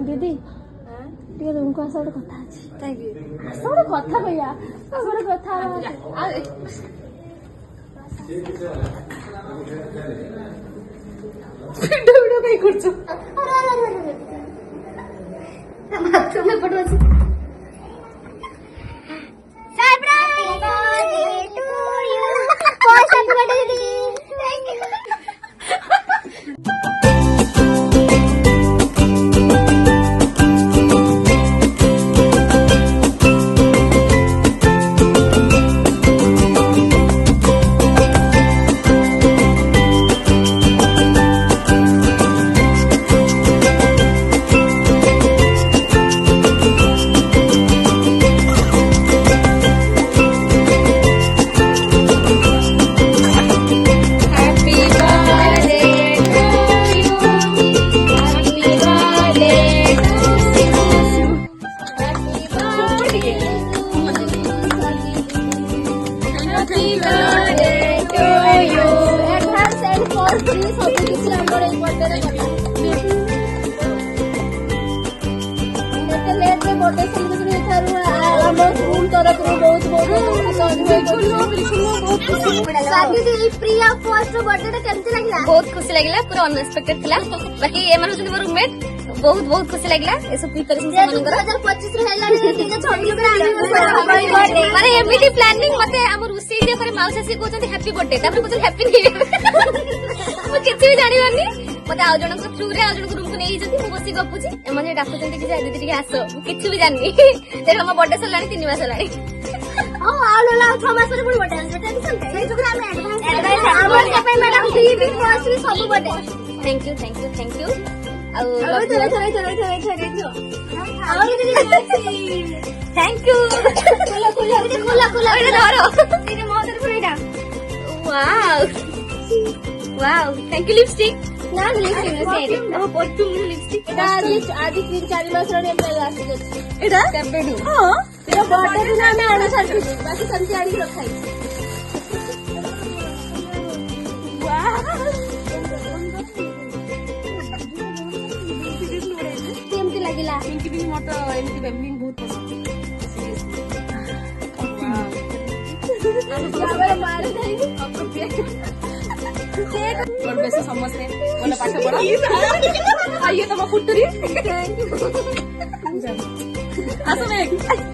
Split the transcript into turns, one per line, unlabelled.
दीदी टे रूम को आस गोटे कथा आस गोटे कथा भैया गोटे कथा बहुत खुशी लगे पूरा अनएक्सपेक्टेड था बाकी ये रूममेट बहुत बहुत खुशी लगे माने एमडी प्लानिंग मते हम रोसई दे पर माउस से कहते हैप्पी बर्थडे तापर कहते हैप्पी न्यू ईयर मु किछि भी जानि बानी मते आ जण को थ्रू रे आ जण को रूम को नै जति मु बसी गपुची एमाने डाकु जंती कि दीदी टिके आसो किछि भी जानि ते हम बर्थडे सलानी 3 मास लानी ओ आलोला 6 मास पर बर्थडे बेटा भी सुनते ए जोकरा हम एडवांस हमर पे मैडम फ्री भी फर्स्ट सब birthday thank you thank you खोला धरो दीदी मो तरफ एटा wow wow thank you lipstick ना लिपस्टिक से ओ परफ्यूम लिपस्टिक एटा आज 3-4 मास रे लास्ट एटा केबेडू हां तेरा बर्थडे दिन में आना सरकी बाकी संती आड़ी रखाई वाओ केमती लागिला पिंकी भी मत एमती बेबलिंग बहुत पसंद वाओ मार देई और वैसे समझते बोला पाठ पढ़ा आइए तुम फुटरी आसो